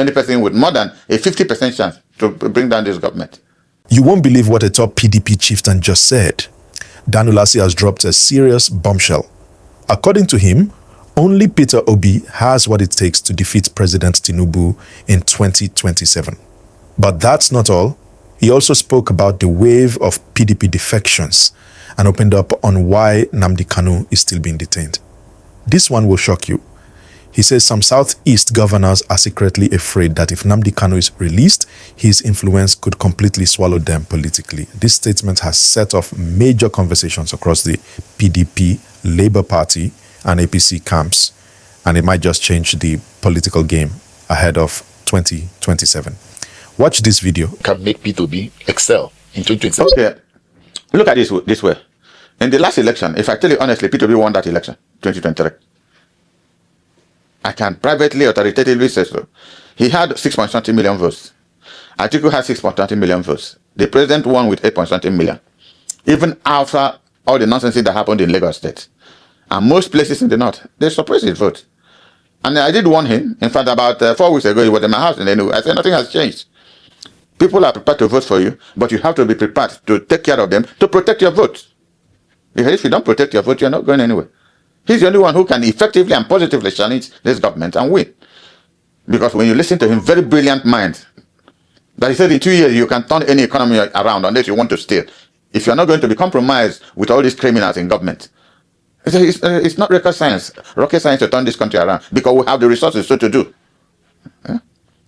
any person with more than a 50% chance to bring down this government. You won't believe what a top PDP chieftain just said. Danulasi has dropped a serious bombshell. According to him, only Peter Obi has what it takes to defeat President Tinubu in 2027. But that's not all. He also spoke about the wave of PDP defections and opened up on why Nnamdi KANU is still being detained. This one will shock you. He says some Southeast governors are secretly afraid that if Nnamdi KANU is released, his influence could completely swallow them politically. This statement has set off major conversations across the PDP, Labour Party, and APC camps, and it might just change the political game ahead of 2027. Watch this video. Can make P2B excel in 2027. Okay, look at this way. In the last election, if I tell you honestly, P2B won that election, 2023. I can privately, authoritatively say so. He had 6.something million votes. Atiku had 6.something million votes. The president won with 8.something million. Even after all the nonsense that happened in Lagos State. And most places in the north, they suppressed his vote. And I did warn him. In fact, about 4 weeks ago, he was in my house and I said nothing has changed. People are prepared to vote for you, but you have to be prepared to take care of them to protect your vote. Because if you don't protect your vote, you're not going anywhere. He's the only one who can effectively and positively challenge this government and win. Because when you listen to him, very brilliant mind, that he said in 2 years you can turn any economy around unless you want to steal. If you're not going to be compromised with all these criminals in government, it's not rocket science to turn this country around because we have the resources so to do. Yeah?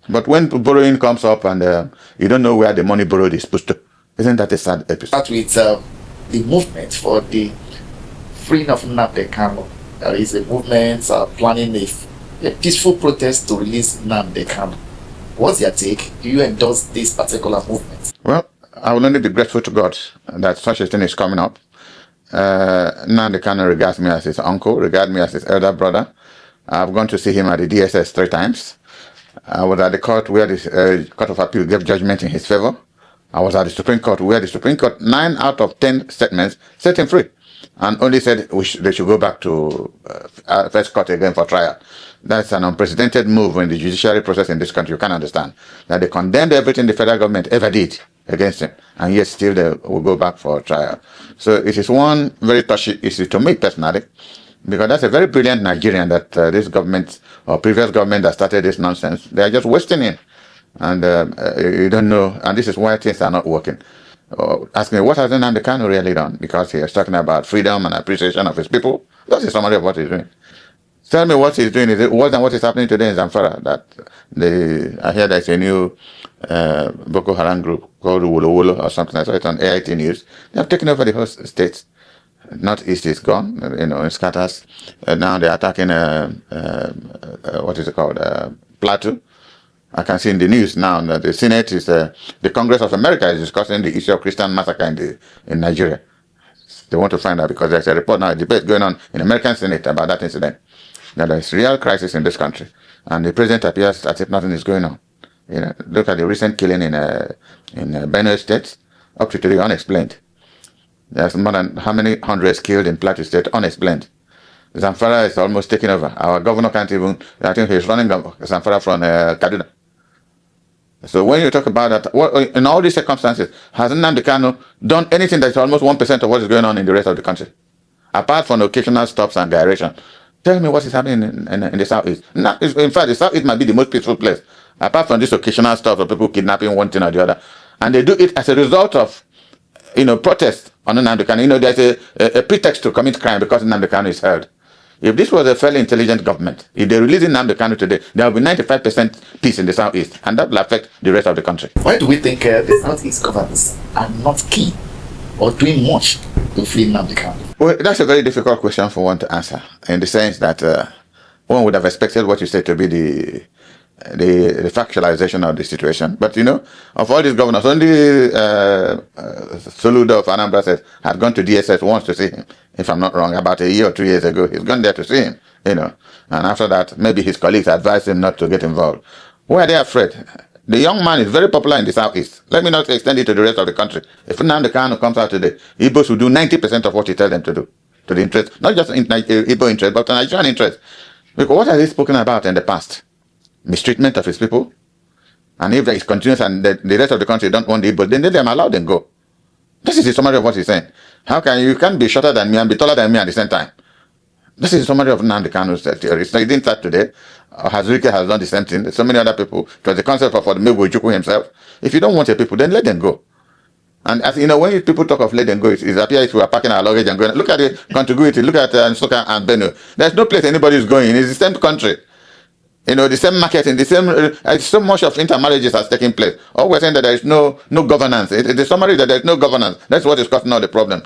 But when borrowing comes up and you don't know where the money borrowed is supposed to, isn't that a sad episode? Start with the movement for the freeing of Nnamdi KANU. There is a movement planning a peaceful protest to release Nnamdi KANU. What's your take? Do you endorse this particular movement? Well, I will only be grateful to God that such a thing is coming up. Nnamdi KANU regards me as his uncle, regards me as his elder brother. I've gone to see him at the DSS 3 times. I was at the court where the Court of Appeal gave judgment in his favor. I was at the Supreme Court where the Supreme Court, 9 out of 10 statements set him free and only said they should go back to first court again for trial. That's an unprecedented move in the judiciary process in this country. You can understand that they condemned everything the federal government ever did against him, and yet still they will go back for trial. So it is one very touchy issue to me personally, because that's a very brilliant Nigerian that this government or previous government that started this nonsense, they are just wasting him. And you don't know, and this is why things are not working. Ask me, what has Nnamdi KANU really done? Because he is talking about freedom and appreciation of his people. That's a summary of what he's doing. Tell me what he's doing. Is it worse than what is happening today in Zamfara? That I hear there's a new Boko Haram group called Wolo Wolo or something. I saw it on AIT News. They have taken over the whole state. Northeast is gone, in scatters. Now they're attacking, what is it called, Plateau. I can see in the news now that the Senate is, the Congress of America is discussing the issue of Christian massacre in Nigeria. They want to find out because there's a report now, a debate going on in the American Senate about that incident. That there's real crisis in this country, and the president appears as if nothing is going on. Look at the recent killing in Benue State, up to today unexplained. There's more than how many hundreds killed in Plateau State, unexplained. Zamfara is almost taking over. Our governor can't even, I think he's running Zamfara from Kaduna. So when you talk about that, in all these circumstances, has Nnamdi KANU done anything that's almost 1% of what is going on in the rest of the country? Apart from occasional stops and gyration. Tell me what is happening in the Southeast. In fact, the Southeast might be the most peaceful place. Apart from this occasional stuff of people kidnapping one thing or the other. And they do it as a result of, protest on Nnamdi KANU. There's a pretext to commit crime because Nnamdi KANU is held. If this was a fairly intelligent government, if they release Nnamdi KANU today, there will be 95% peace in the Southeast, and that will affect the rest of the country. Why do we think the Southeast governors are not keen or doing much to free Nnamdi KANU? Well, that's a very difficult question for one to answer, in the sense that one would have expected what you said to be the factualization of the situation. But of all these governors, only Soludo of Anambra State had gone to DSS once to see him, if I'm not wrong, about 1 year or 2 years ago. He's gone there to see him, and after that, maybe his colleagues advised him not to get involved. Why are they afraid? The young man is very popular in the Southeast. Let me not extend it to the rest of the country. If Nnamdi KANU comes out today, Igbos will do 90% of what he tells them to do, to the interest, not just in Igbo interest, but the Nigerian interest. Because what has he spoken about in the past? Mistreatment of his people, And if it continues and the rest of the country don't want it, but then let them allow them go. This is the summary of what he's saying. How can you can't be shorter than me and be taller than me at the same time? This is the summary of Nnamdi Kanu's theory. It didn't start today. Hazurike has done the same thing. There's so many other people. It was the concept of Odumegwu Ojukwu himself. If you don't want your people, then let them go. And as you know, when people talk of let them go, it appears we are packing our luggage and going. Look at the contiguity. Look at Nsukka and Benue. There's no place anybody is going. It's the same country. You know, the same marketing, the same. So much of intermarriages has taken place. All we're saying that there is no governance. The summary is that there is no governance. That's what is causing all the problem.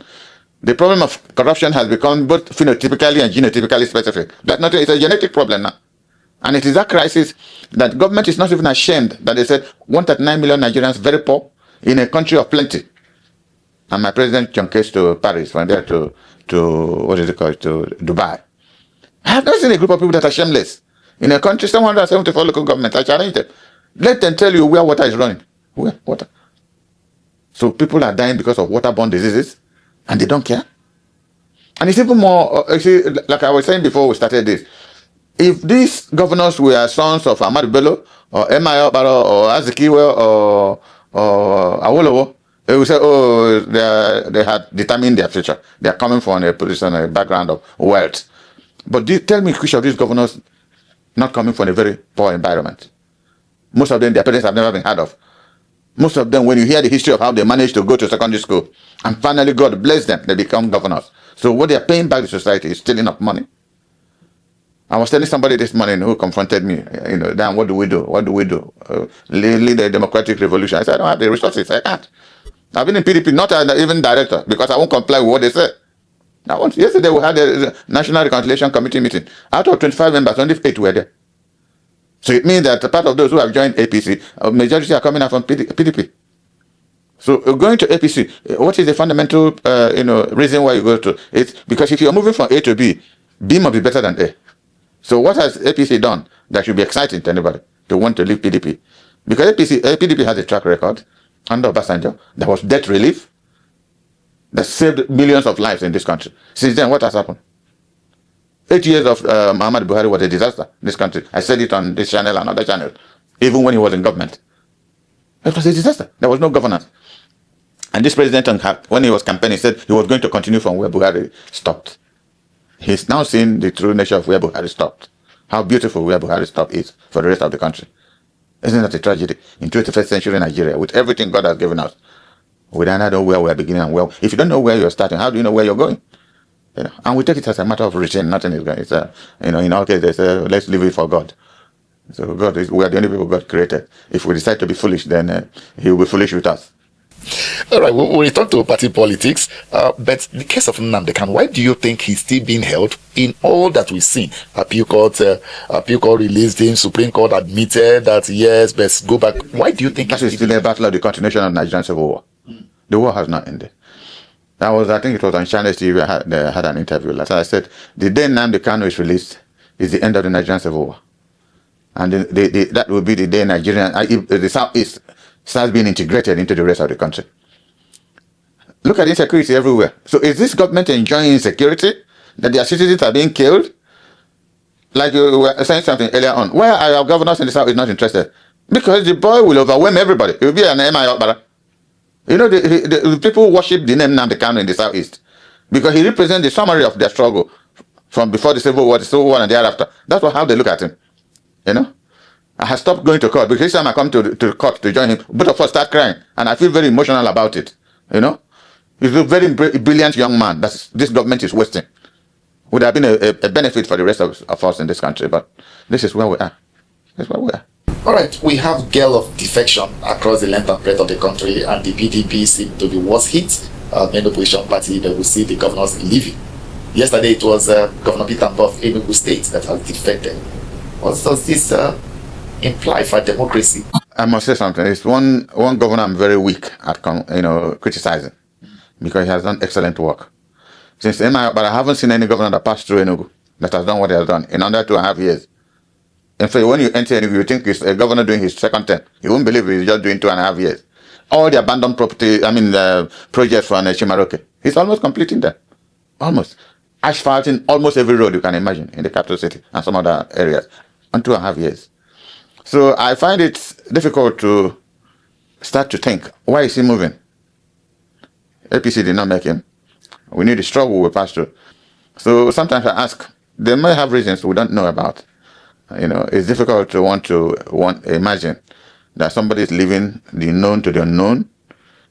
The problem of corruption has become both phenotypically and genotypically specific. That's not. It's a genetic problem now, and it is that crisis that government is not even ashamed that they said 139 million Nigerians very poor in a country of plenty. And my president junkets to Paris, went there to what is it called, to Dubai. I have not seen a group of people that are shameless. In a country, 774 local governments, I challenge them. Let them tell you where water is running. Where water? So people are dying because of waterborne diseases, and they don't care. And it's even more, see, like I was saying before we started this, if these governors were sons of Ahmad Bello, or M.I. Obaro, or Azikiwe, or Awolowo, they would say, oh, they had determined their future. They are coming from a position, a background of wealth. But tell me which of these governors not coming from a very poor environment? Most of them, their parents have never been heard of. Most of them, when you hear the history of how they managed to go to secondary school, and finally God bless them, they become governors. So what they are paying back to society is stealing up money. I was telling somebody this morning who confronted me, you know, damn, what do we do? What do we do? Lead a democratic revolution. I said, I don't have the resources. I can't. I've been in PDP, not even director, because I won't comply with what they said. Yesterday we had a National Reconciliation Committee meeting. Out of 25 members, only 8 were there. So it means that part of those who have joined APC, a majority are coming out from PDP. So going to APC, what is the fundamental reason why you go to? It's because if you're moving from A to B, B must be better than A. So what has APC done that should be exciting to anybody to want to leave PDP? Because PDP has a track record under Obasanjo. There was debt relief that saved millions of lives in this country. Since then, what has happened? 8 years of Muhammad Buhari was a disaster in this country. I said it on this channel and other channels, even when he was in government. It was a disaster. There was no governance. And this president, when he was campaigning, said he was going to continue from where Buhari stopped. He's now seeing the true nature of where Buhari stopped. How beautiful where Buhari stopped is for the rest of the country. Isn't that a tragedy? In 21st century Nigeria, with everything God has given us, we don't know where we're beginning and where. If you don't know where you're starting, how do you know where you're going? You know, and we take it as a matter of routine. Nothing is going. It's in our case, they say, let's leave it for God. So we are the only people God created. If we decide to be foolish, then He will be foolish with us. All right, we'll return to party politics. But in the case of Nnamdi Kanu, why do you think he's still being held in all that we've seen? Appeal Court released him, Supreme Court admitted that yes, but go back. Why do you think that is still a battle of the continuation of Nigerian civil war? The war has not ended. I think it was on Channel TV, they had an interview last night. I said, the day Nnamdi Kanu is released is the end of the Nigerian civil war. And that will be the day the Southeast starts being integrated into the rest of the country. Look at insecurity everywhere. So is this government enjoying insecurity? That their citizens are being killed? Like you were saying something earlier on. Why are our governors in the South not interested? Because the boy will overwhelm everybody. It will be an M.I. Okpara. You know, the people worship the name Nnamdi Kanu in the Southeast because he represents the summary of their struggle from before the Civil War and thereafter. That's how they look at him. You know? I have stopped going to court because each time I come to court to join him, both of us start crying, and I feel very emotional about it. You know? He's a very brilliant young man that this government is wasting. Would have been a benefit for the rest of us in this country, but this is where we are. This is where we are. All right, we have gale of defection across the length and breadth of the country, and the PDP seem to be worst hit. Main opposition party that will see the governors leaving. Yesterday, it was Governor Peter Mbah of Enugu State that has defected. What does this imply for democracy? I must say something. It's one governor I'm very weak at criticizing because he has done excellent work. But I haven't seen any governor that passed through Enugu that has done what he has done in under 2.5 years. In fact, when you enter Enugu, you think it's a governor doing his second term. You won't believe he's just doing 2.5 years. All the abandoned property, projects for Chimaroke, he's almost completing them. Almost. Asphalting almost every road you can imagine in the capital city and some other areas in 2.5 years. So I find it difficult to start to think, why is he moving? APC did not make him. We need the struggle we pass through. So sometimes I ask, they may have reasons we don't know about. It's difficult to imagine that somebody is leaving the known to the unknown.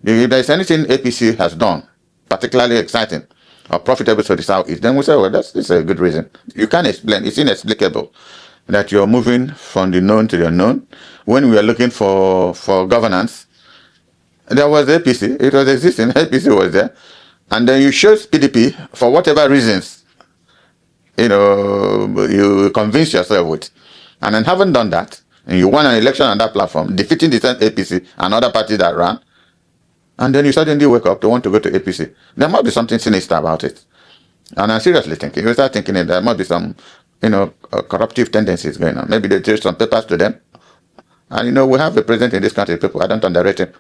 If there's anything APC has done, particularly exciting or profitable to the Southeast, then we say, well, this is a good reason. You can't explain. It's inexplicable that you're moving from the known to the unknown. When we are looking for governance, there was APC. It was existing. APC was there. And then you chose PDP for whatever reasons, you convince yourself with. And then having done that, and you won an election on that platform, defeating the same APC and other parties that ran, and then you suddenly wake up to want to go to APC. There must be something sinister about it. And I'm seriously thinking, you start thinking that there must be some, corruptive tendencies going on. Maybe they take some papers to them. And, we have a president in this country, people, I don't underrate him.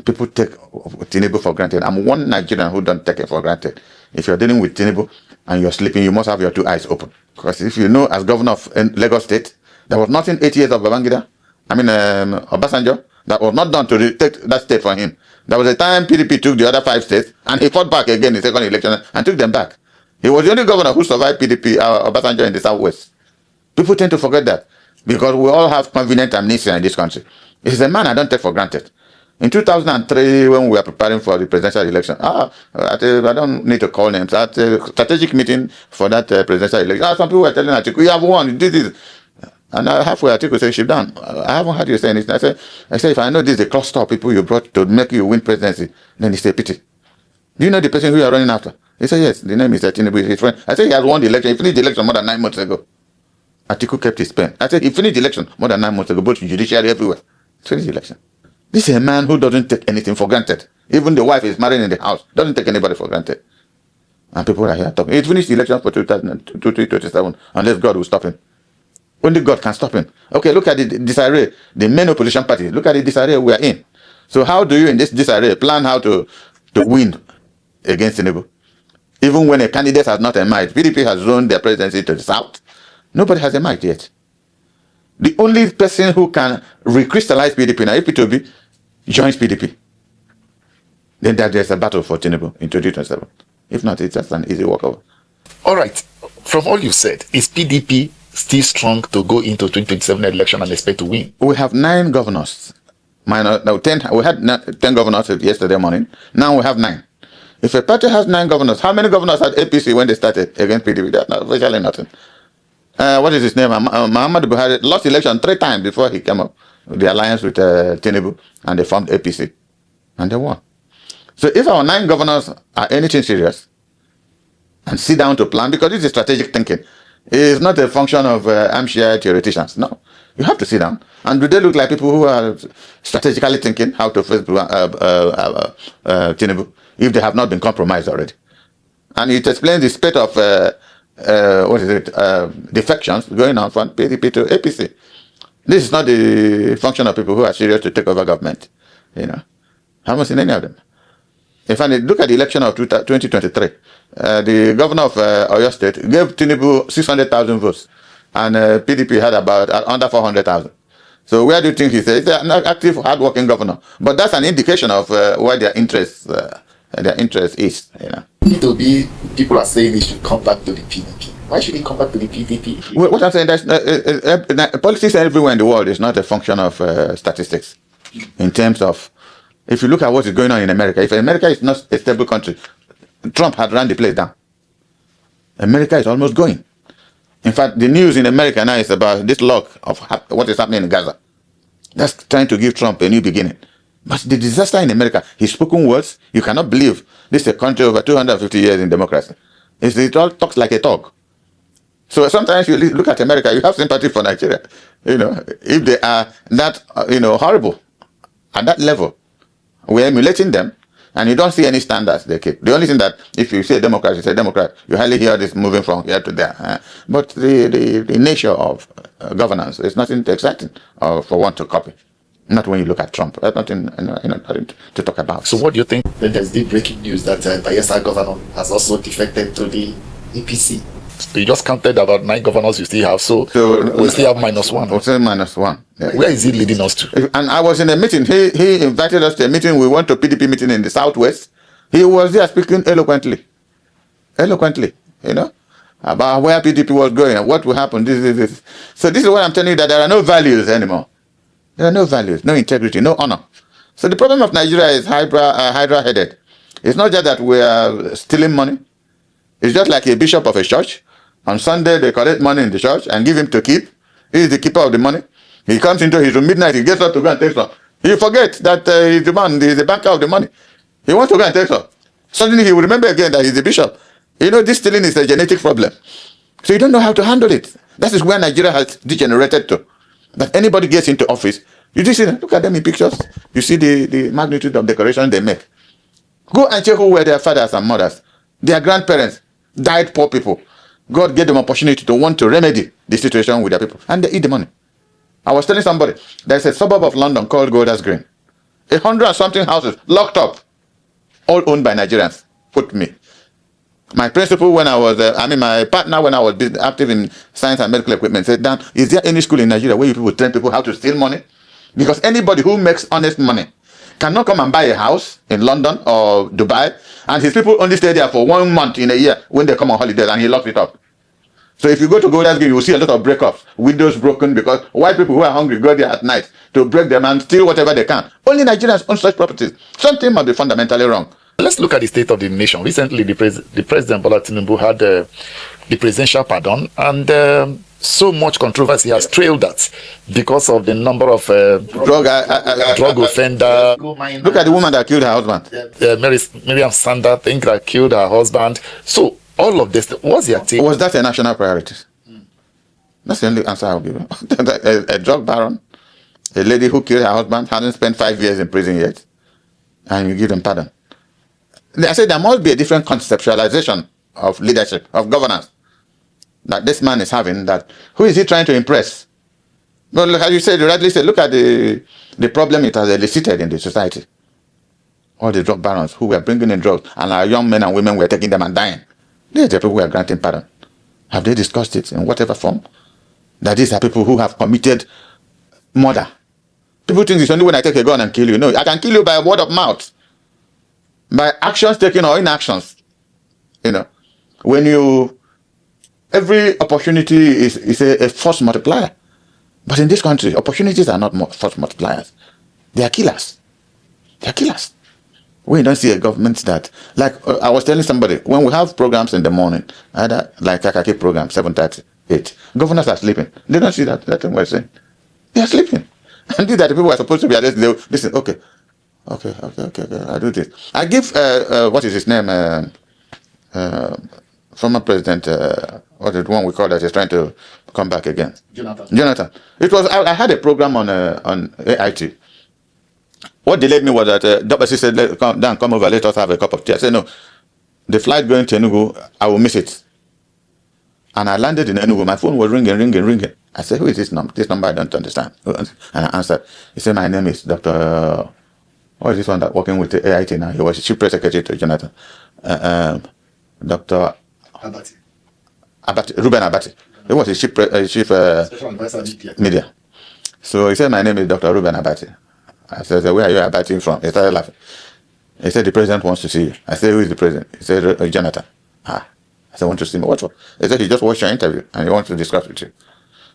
People take Tinubu for granted. I'm one Nigerian who don't take it for granted. If you're dealing with Tinubu and you're sleeping, you must have your two eyes open. Because if you know, as governor of Lagos State, there was nothing 8 years of Obasanjo, that was not done to take that state from him. There was a time PDP took the other 5 states and he fought back again in the second election and took them back. He was the only governor who survived PDP, Obasanjo, in the Southwest. People tend to forget that because we all have convenient amnesia in this country. He's a man I don't take for granted. In 2003, when we were preparing for the presidential election, I don't need to call names, at a strategic meeting for that presidential election, some people were telling Atiku, you have won, this. And halfway Atiku said, "Ship down. I haven't heard you say anything." I said, if I know this is a cluster of people you brought to make you win presidency, then it's a pity. Do you know the person who you are running after? He said, yes, the name is Tinubu, his friend. I said, he has won the election. He finished the election more than 9 months ago. Atiku kept his pen. I said, he finished the election more than 9 months ago, both judiciary everywhere. Finished the election. This is a man who doesn't take anything for granted. Even the wife is married in the house, doesn't take anybody for granted. And people are here talking. He finished the election for 2027, unless God will stop him. Only God can stop him. Okay, look at the disarray, the main opposition party. Look at the disarray we are in. So how do you, in this disarray, plan how to win against Tinubu? Even when a candidate has not emerged, PDP has zoned their presidency to the south. Nobody has emerged yet. The only person who can recrystallize PDP now, if P2B joins PDP, then there's a battle for Tinubu in 2027. If not, it's just an easy walkover. All right. From all you said, is PDP still strong to go into 2027 election and expect to win? We have 9 governors. 10. We had 10 governors yesterday morning. Now we have 9. If a party has 9 governors, how many governors had APC when they started against PDP? That's not virtually nothing. What is his name? Muhammad Buhari lost election 3 times before he came up with the alliance with Tinubu, and they formed APC, and they won. So if our 9 governors are anything serious and sit down to plan, because this is strategic thinking, it's not a function of armchair theoreticians. No, you have to sit down. And do they look like people who are strategically thinking how to face Tinubu if they have not been compromised already? And it explains the spate of defections going on from PDP to APC. This is not the function of people who are serious to take over government. I haven't seen any of them. In fact, look at the election of 2023. The governor of Oyo State gave Tinubu 600,000 votes, and PDP had about under 400,000. So where do you think he's an active, hard-working governor? But that's an indication of where their interest is. P2B, people are saying he should come back to the PDP. Why should he come back to the PDP? Well, what I'm saying is politics everywhere in the world is not a function of statistics. In terms of, if you look at what is going on in America, if America is not a stable country, Trump had run the place down. America is almost going. In fact, the news in America now is about this log of what is happening in Gaza. That's trying to give Trump a new beginning. But the disaster in America, his spoken words, you cannot believe this is a country over 250 years in democracy. It all talks like a talk. So sometimes you look at America, you have sympathy for Nigeria. If they are that, horrible at that level, we're emulating them, and you don't see any standards they keep. The only thing that, if you say Democrat, you say Democrat, you hardly hear this moving from here to there. But the nature of governance is nothing exciting for one to copy. Not when you look at Trump. That's nothing to talk about. So what do you think? Then there's the breaking news that Bayelsa governor has also defected to the APC. So you just counted about 9 governors you still have, so we still have -1. We'll say -1. Where is he leading us to? And I was in a meeting. He invited us to a meeting. We went to PDP meeting in the Southwest. He was there speaking eloquently, about where PDP was going and what will happen. This. So this is what I'm telling you, that there are no values anymore. There are no values, no integrity, no honor. So the problem of Nigeria is hydra-headed. It's not just that we are stealing money. It's just like a bishop of a church. On Sunday, they collect money in the church and give him to keep. He is the keeper of the money. He comes into his room midnight, he gets up to go and take some. He forgets that he's the man, he's the banker of the money. He wants to go and take some. Suddenly he will remember again that he's the bishop. This stealing is a genetic problem. So you don't know how to handle it. That is where Nigeria has degenerated to. That anybody gets into office, you just see them, look at them in pictures. You see the magnitude of decoration they make. Go and check who were their fathers and mothers. Their grandparents died poor people. God gave them opportunity to want to remedy the situation with their people. And they eat the money. I was telling somebody, there's a suburb of London called Golders Green. 100 and something houses locked up, all owned by Nigerians. Put me. My principal when I was, my partner when I was active in science and medical equipment said, Dan, is there any school in Nigeria where you people train people how to steal money? Because anybody who makes honest money cannot come and buy a house in London or Dubai, and his people only stay there for 1 month in a year when they come on holidays, and he locks it up. So if you go to Golders Green, you will see a lot of breakups, windows broken, because white people who are hungry go there at night to break them and steal whatever they can. Only Nigerians own such properties. Something must be fundamentally wrong. Let's look at the state of the nation. Recently, the President Bola Tinubu had the presidential pardon, and so much controversy has trailed that because of the number of drug offenders. Look at the woman that killed her husband. Miriam Sanda, I think, that killed her husband. So all of this, what's your take? Was that a national priority? That's the only answer I'll give you. a drug baron, a lady who killed her husband, hasn't spent 5 years in prison yet, and you give them pardon. I said there must be a different conceptualization of leadership, of governance, that this man is having. That who is he trying to impress? But look, as you said, you rightly said, look at the problem it has elicited in the society. All the drug barons who were bringing in drugs, and our young men and women were taking them and dying. These are the people who are granting pardon. Have they discussed it in whatever form? That these are people who have committed murder. People think it's only when I take a gun and kill you. No, I can kill you by word of mouth, by actions taken or inactions. When every opportunity is a force multiplier. But in this country, opportunities are not force multipliers. They are killers. They are killers. We don't see a government that, like I was telling somebody, when we have programs in the morning, either like Kakaki program, 7:30, 8, governors are sleeping. They don't see that. That's what we're saying. They are sleeping. And these are the people who are supposed to be arrested. They listen, okay, I do this. I give, what is his name? Former president, what is the one we call that is trying to come back again? Jonathan. It was, I had a program on AIT. What delayed me was that Dr. said, come over, let us have a cup of tea. I said, no, the flight going to Enugu, I will miss it. And I landed in Enugu. My phone was ringing. I said, who is this number? This number I don't understand. And I answered. He said, my name is Dr. What is this one that working with the AIT now? He was chief press secretary to Jonathan. Dr. Ruben Abati. He was his chief special advisor media. So he said, my name is Dr. Ruben Abati. I said, where are you Abati from? He started laughing. He said, the president wants to see you. I said, who is the president? He said, Jonathan. I said, want to see me? What for? He said, he just watched your interview and he wants to discuss with you.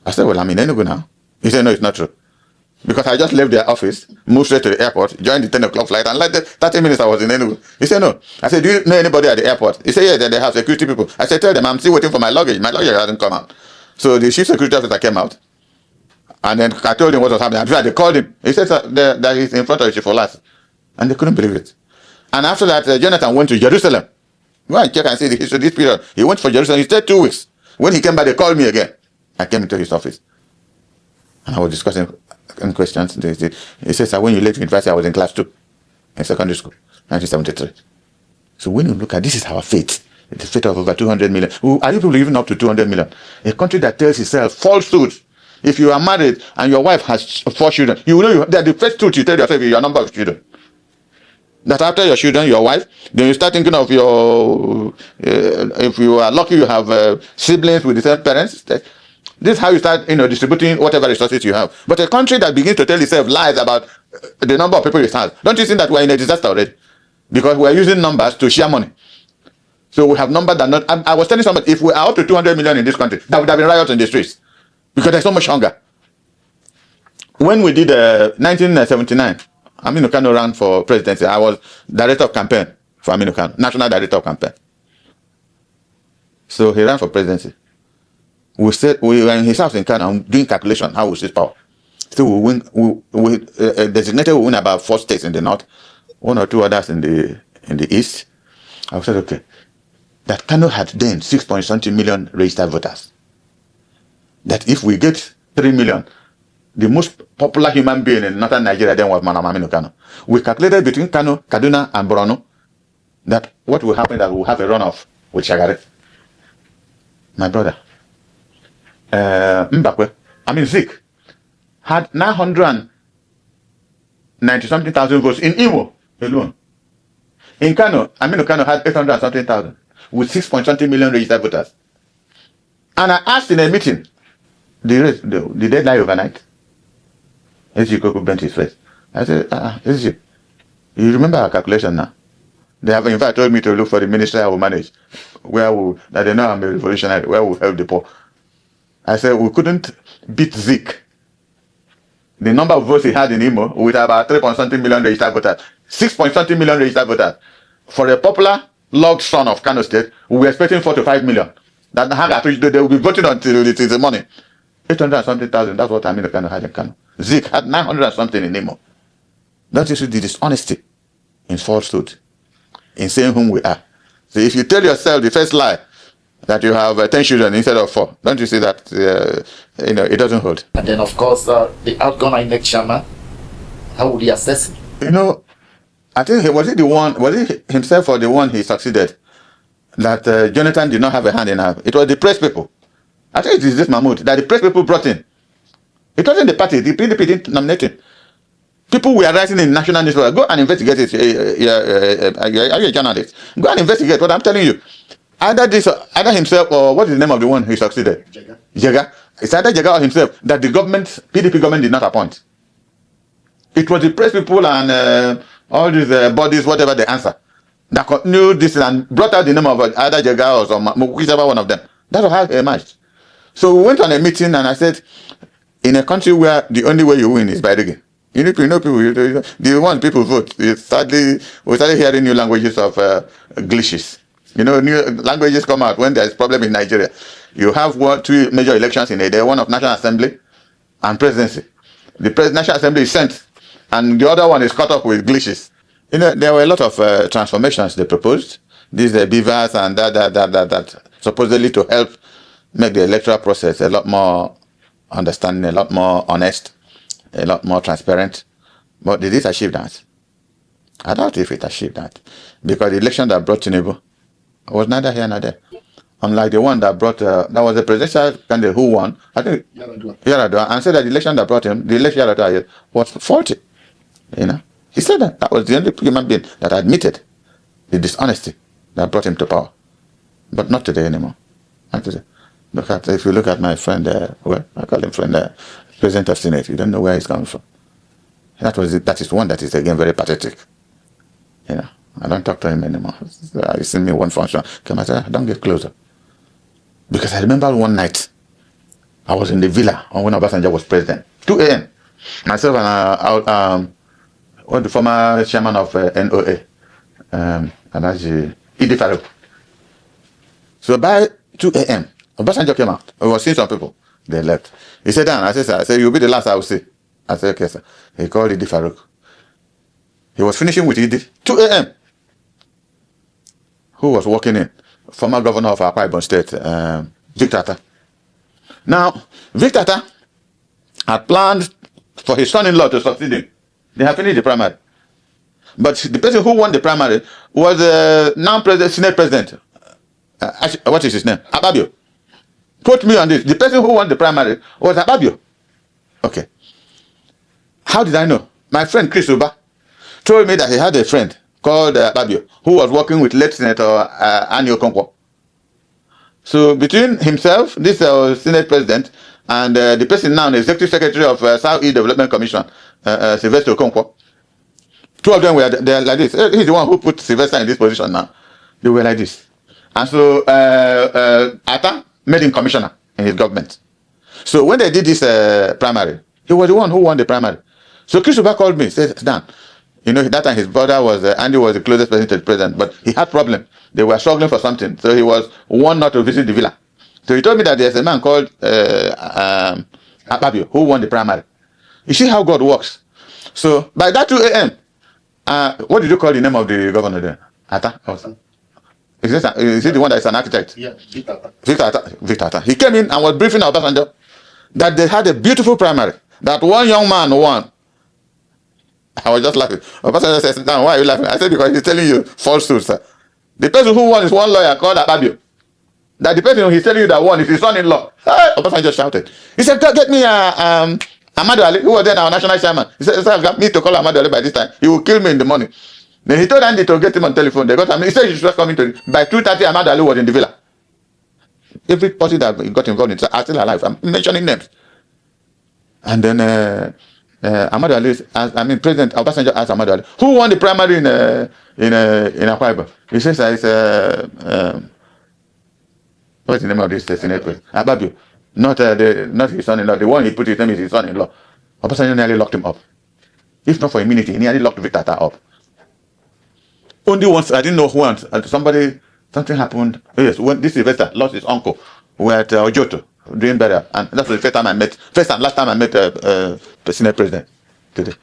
I said, well, I'm in Enugu now. He said, no, it's not true. Because I just left their office, moved straight to the airport, joined the 10 o'clock flight, and like 30 minutes I was in Enugu. He said, no. I said, do you know anybody at the airport? He said, yeah, they have security people. I said, tell them, I'm still waiting for my luggage. My luggage hasn't come out. So the chief security officer came out. And then I told him what was happening. In fact, they called him. He said that he's in front of the chief of last. And they couldn't believe it. And after that, Jonathan went to Jerusalem. Go and check and see the history of this period. He went for Jerusalem. He stayed 2 weeks. When he came back, they called me again. I came into his office. And I was discussing questions. He said, when you left university, I was in class 2 in secondary school, 1973. So when you look at this is our fate. It's the fate of over 200 million. Are you people even up to 200 million? A country that tells itself falsehood. If you are married and your wife has 4 children, you know that the first truth you tell yourself is your number of children. That after your children, your wife, then you start thinking of your, if you are lucky, you have siblings with the same parents. This is how you start, distributing whatever resources you have. But a country that begins to tell itself lies about the number of people it has, don't you think that we're in a disaster already? Because we're using numbers to share money. So we have numbers that not. I was telling somebody, if we are up to 200 million in this country, there would have been riots in the streets because there's so much hunger. When we did 1979, Aminu Kano ran for presidency. I was director of campaign for Aminu Kano, national director of campaign. So he ran for presidency. We said we were in his house in Kano doing calculation how we seize power. So we designated we win about 4 states in the north, 1 or 2 others in the east. I said, okay, that Kano had then 6.something million registered voters. That if we get 3 million, the most popular human being in northern Nigeria then was Aminu Kano. We calculated between Kano, Kaduna, and Borno that what will happen is that we'll have a runoff with Shagari. My brother, Zik had 990-something thousand votes in Imo alone. In Kano, Aminu Kano had 800-something thousand with 6.something million registered voters. And I asked in a meeting, did they lie overnight? SG Koko bent his face. I said, SG, you remember our calculation now? They have in fact told me to look for the ministry I will manage, that they know I'm a revolutionary, where we'll help the poor. I said, we couldn't beat Zik. The number of votes he had in Imo with about 3.something million registered voters, 6.something million registered voters. For a popular logged son of Kano State, we were expecting 4 to 5 million. They will be voting until it is the money. 800-something thousand, that's what Aminu Kano had in Kano. Zik had 900-something in Imo. Don't you see the dishonesty in falsehood, in saying whom we are? So if you tell yourself the first lie, that you have 10 children instead of 4, don't you see that it doesn't hold? And then, of course, the outgoing INEC chairman, how would he assess him? I think was it himself or the one he succeeded that Jonathan did not have a hand in it? It was the press people. I think it is this Mahmoud that the press people brought in. It wasn't the party. The PDP didn't nominate him. People were writing in national newspaper. Go and investigate it. Are you a journalist? Go and investigate what I'm telling you. Either himself or what is the name of the one he succeeded? Jega. It's either Jega or himself that the PDP government did not appoint. It was the press people and all these bodies, whatever they answer, that continued this and brought out the name of either Jega or whichever one of them. That's how it emerged. So we went on a meeting and I said, in a country where the only way you win is by rigging. People, the ones people vote. We started hearing new languages of glitches. New languages come out when there is problem in Nigeria. You have 2 major elections in a day, one of National Assembly and presidency. The National Assembly is sent, and the other one is caught up with glitches. There were a lot of transformations they proposed. These beavers and that supposedly to help make the electoral process a lot more understanding, a lot more honest, a lot more transparent. But did it achieve that? I doubt if it achieved that. Because the election that brought Tinubu was neither here nor there. Unlike the one that brought, that was the presidential candidate who won, I think, Yaradua, and said that the election that brought him, the election Yaradua was faulty. He said that. That was the only human being that admitted the dishonesty that brought him to power. But not today anymore. Not today. If you look at my friend, I call him friend, President of Senate, you don't know where he's coming from. That is one that is, again, very pathetic. I don't talk to him anymore. He sent me one function. Come, I said, don't get closer. Because I remember one night, I was in the villa when Obasanjo was president. 2 a.m. Myself and the former chairman of NOA, Nnamdi, Idi Farouk. So by 2 a.m., Obasanjo came out. I was seeing some people. They left. He said, Dan, I said, you'll be the last I will see. I said, okay, sir. He called Idi Farouk. He was finishing with Idi. 2 a.m. Who was walking in? Former governor of Akwa Ibom State, Victor Atta. Now, Victor Atta had planned for his son-in-law to succeed him. They have finished the primary. But the person who won the primary was now Senate President. What is his name? Ababio. Quote me on this. The person who won the primary was Ababio. Okay. How did I know? My friend Chris Uba told me that he had a friend called Ababio who was working with late Senator Anio Okonkwo. So between himself, this Senate President, and the person now, the executive secretary of South East Development Commission, Sylvester Okonkwo. Two of them were there like this. He's the one who put Sylvester in this position now. They were like this. And so Atta made him commissioner in his government. So when they did this primary, he was the one who won the primary. So Chris Uba called me, said, Dan, you know, that time his brother was, Andy was the closest person to the president, but he had problems. They were struggling for something. So he was warned not to visit the villa. So he told me that there's a man called Akpabio who won the primary. You see how God works. So by that 2 a.m., what did you call the name of the governor there? Atta? Is it the one that is an architect? Yeah, Victor Atta. Victor Atta. He came in and was briefing Obasanjo that they had a beautiful primary, that one young man won. I was just laughing. Obasanjo says, "Dan, why are you laughing?" I said, because he's telling you falsehoods, sir. The person who won is one lawyer called Akpabio. That the person he's telling you that won is his son-in-law. Hey! Obasanjo shouted. He said, "Get me Ahmadu Ali, who was then our national chairman." He said, "I got me to call Ahmadu Ali by this time. He will kill me in the morning." Then he told Andy to get him on telephone. They got him. He said he should come into by 2:30. Ahmadu Ali was in the villa. Every party that got involved in it are still alive. I'm mentioning names. And then Ahmadu Ali, President Obasanjo asked Ahmadu Ali, who won the primary in Akwa Ibom? He says it's what's the name of this Senate president? Akpabio. Not his son-in-law. The one he put his name is his son-in-law. Obasanjo nearly locked him up. If not for immunity, he nearly locked Victor Atta up. Only once, I didn't know who once, something happened. Yes, when this investor lost his uncle, we were at Ojoto doing better, and that's the first and last time I met the Senate president today.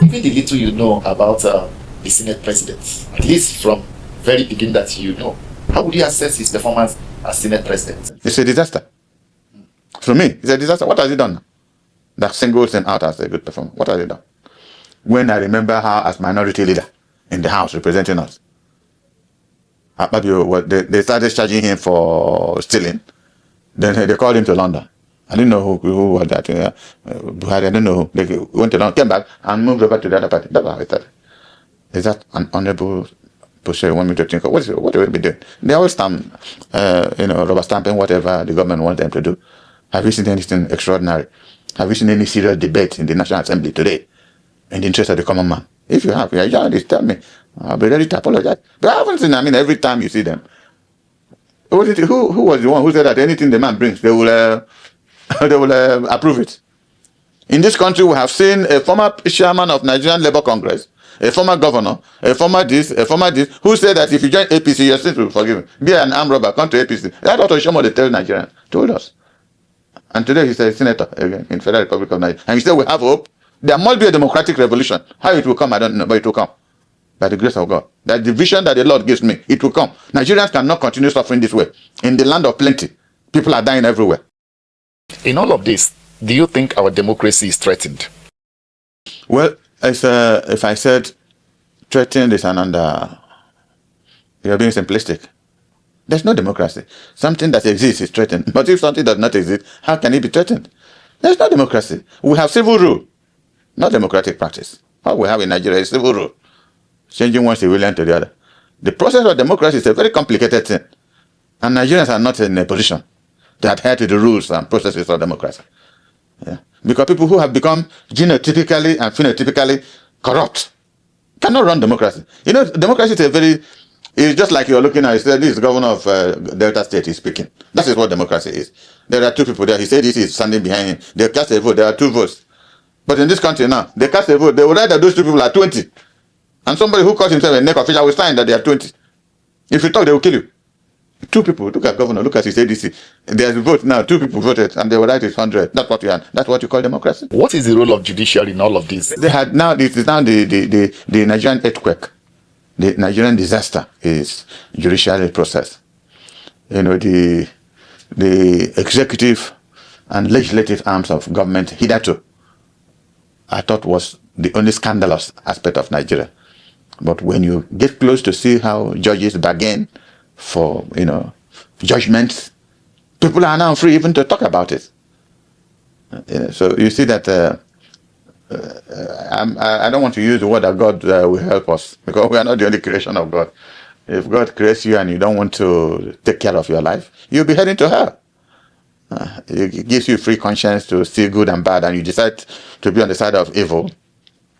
Even the little you know about the Senate president, at least from very beginning that you know, how would you assess his performance as Senate president? It's a disaster. For me, it's a disaster. What has he done? That singles him out as a good performance. What has he done? When I remember how, as minority leader in the House representing us, they started charging him for stealing. Then they called him to London. I didn't know who was that. Buhari, I don't know who. They went to London, came back, and moved over to the other party. That's how I started. Is that an honorable position you want me to think of? What do we be doing? They always stamp, rubber stamping whatever the government wants them to do. Have you seen anything extraordinary? Have you seen any serious debate in the National Assembly today in the interest of the common man? If you have, just tell me. I'll be ready to apologize. But I haven't seen, every time you see them. Who was the one who said that anything the man brings, they will approve it? In this country, we have seen a former chairman of Nigerian Labour Congress, a former governor, a former this, who said that if you join APC, your sins will be forgiven. Be an armed robber, come to APC. That's what Oshomo, they tell Nigerians, told us. And today he's a senator again in Federal Republic of Nigeria. And he said we have hope. There must be a democratic revolution. How it will come, I don't know, but it will come. By the grace of God. That the vision that the Lord gives me, it will come. Nigerians cannot continue suffering this way. In the land of plenty, people are dying everywhere. In all of this, do you think our democracy is threatened? Well, if I said threatened is you're being simplistic. There's no democracy. Something that exists is threatened. But if something does not exist, how can it be threatened? There's no democracy. We have civil rule, not democratic practice. All we have in Nigeria is civil rule, changing one civilian to the other. The process of democracy is a very complicated thing. And Nigerians are not in a position to adhere to the rules and processes of democracy. Yeah. Because people who have become genotypically and phenotypically corrupt cannot run democracy. Democracy is it's just like you're looking at, this is the governor of Delta State is speaking. That is what democracy is. There are two people there. He said this is standing behind him. They cast a vote. There are 2 votes. But in this country now, they cast a vote. They will write that those 2 people are 20. And somebody who calls himself a neck official will sign that they are 20. If you talk, they will kill you. 2 people. Look at governor. Look at his ADC. There's a vote now. 2 people voted, and they will write it's 100. That's what you have. That's what you call democracy. What is the role of judiciary in all of this? They had now. This is now the Nigerian earthquake. The Nigerian disaster is judicial process. The executive and legislative arms of government hitherto, I thought was the only scandalous aspect of Nigeria. But when you get close to see how judges bargain for, judgments, people are now free even to talk about it. So you see that I don't want to use the word that God will help us, because we are not the only creation of God. If God creates you and you don't want to take care of your life, you'll be heading to hell. It gives you free conscience to see good and bad, and you decide to be on the side of evil,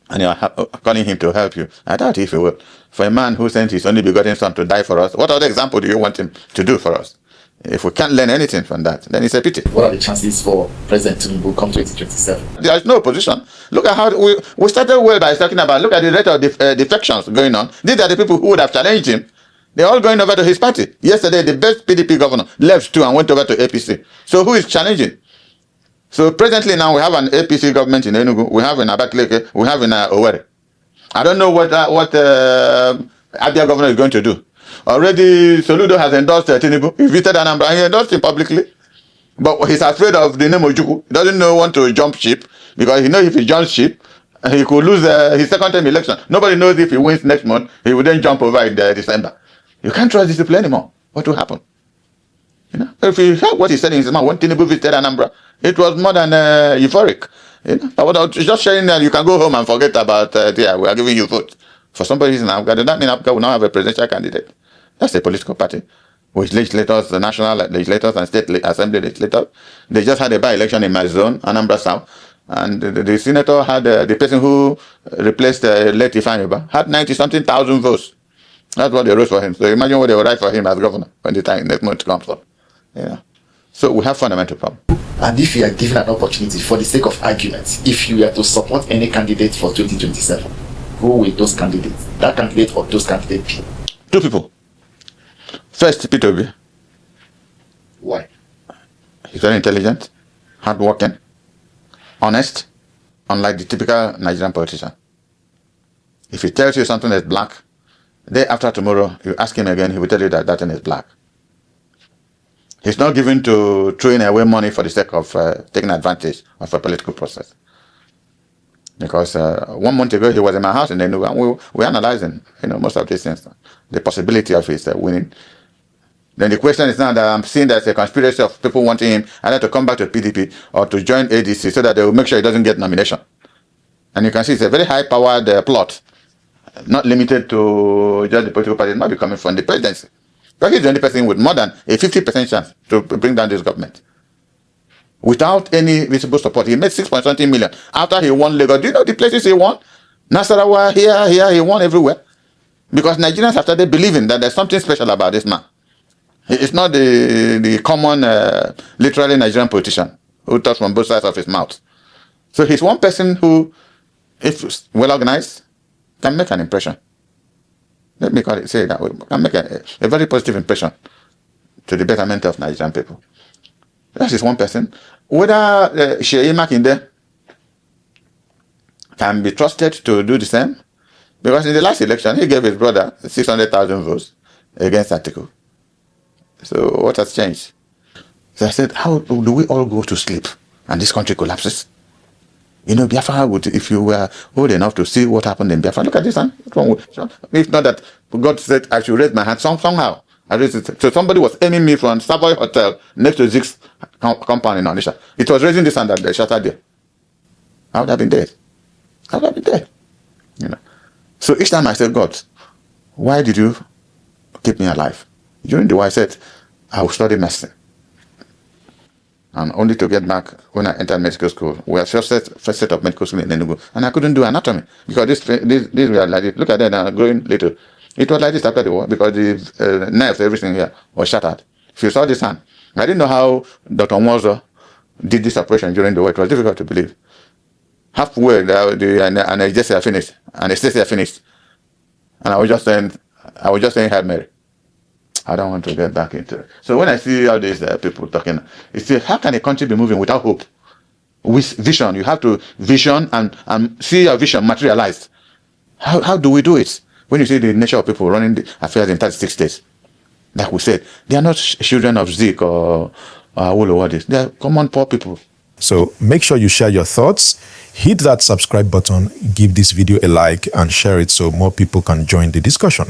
and you're calling him to help you. I doubt if he will. For a man who sent his only begotten son to die for us, what other example do you want him to do for us? If we can't learn anything from that, then it's a pity. What are the chances for President Tinubu come 2027? There is no opposition. Look at how we started well by talking about, look at the rate of defections going on. These are the people who would have challenged him. They're all going over to his party. Yesterday, the best PDP governor left too and went over to APC. So who is challenging? So presently now we have an APC government in Enugu, we have in Abakaliki, we have in Owerri. I don't know what Abia governor is going to do. Already Soludo has endorsed Tinubu. He visited Nnamdi and he endorsed him publicly. But he's afraid of the name of Juku. He doesn't want to jump ship because he knows if he jumps ship, he could lose his second term election. Nobody knows if he wins next month, he will then jump over in December. You can't trust these people anymore. What will happen? You know, if you heard what he said in his mouth when Tinubu visited Anambra, it was more than euphoric. You know, but what just sharing that you can go home and forget about we are giving you vote. For some reason, Africa does not mean Africa will now have a presidential candidate. That's a political party with legislators, the national legislators and state assembly legislators. They just had a by-election in my zone, Anambra South, and the senator had the person who replaced late Ifeanyi had 90-something thousand votes. That's what they wrote for him. So imagine what they will write for him as governor when the time next month comes up. Yeah. So we have fundamental problem. And if you are given an opportunity, for the sake of argument, if you were to support any candidate for 2027, who will those candidates? That candidate or those candidates be? Two people. First, Pdp. Why? He's very intelligent, hardworking, honest, unlike the typical Nigerian politician. If he tells you something is black, day after tomorrow, you ask him again, he will tell you that thing is black. He's not given to throwing away money for the sake of taking advantage of a political process. Because 1 month ago, he was in my house and then we're analyzing, most of these things, the possibility of his winning. Then the question is now that I'm seeing there's a conspiracy of people wanting him either to come back to PDP or to join ADC so that they will make sure he doesn't get nomination. And you can see it's a very high-powered plot, not limited to just the political party. It might be coming from the presidency. But he's the only person with more than a 50% chance to bring down this government. Without any visible support, he made 6.something million after he won Lagos. Do you know the places he won? Nasarawa, here, he won everywhere. Because Nigerians have started believing that there's something special about this man. It's not the common, literally Nigerian politician who talks from both sides of his mouth. So he's one person who, if well organized, can make an impression. Let me say it that way. Can make a very positive impression to the betterment of Nigerian people. That is one person. Whether Sheyi Makinde can be trusted to do the same, because in the last election, he gave his brother 600,000 votes against Atiku. So what has changed? So I said, how do we all go to sleep and this country collapses? Biafra would, if you were old enough to see what happened in Biafra, look at this, huh? What's wrong with it? If not that God said I should raise my hand somehow. I raised it. So somebody was aiming me from Savoy Hotel next to Zig's compound in Onisha. It was raising this hand that they shattered there. I would have been dead. So each time I said, God, why did you keep me alive? During the war, I said, I will study medicine. And only to get back when I entered medical school. We had first set of medical school in Enugu. And I couldn't do anatomy. Because this were like this. Look at that now, growing little. It was like this after the war because the nerves, everything here was shattered. If you saw this hand, I didn't know how Dr. Nwozo did this operation during the war. It was difficult to believe. Halfway, the anesthesia finished. And I was just saying, Hail Mary. I don't want to get back into it. So when I see all these people talking, you see, how can a country be moving without hope? With vision, you have to vision and see your vision materialized. How do we do it? When you see the nature of people running the affairs in 36 states, like we said, they are not children of Zeke or Awolowo. They are common poor people. So make sure you share your thoughts, hit that subscribe button, give this video a like and share it so more people can join the discussion.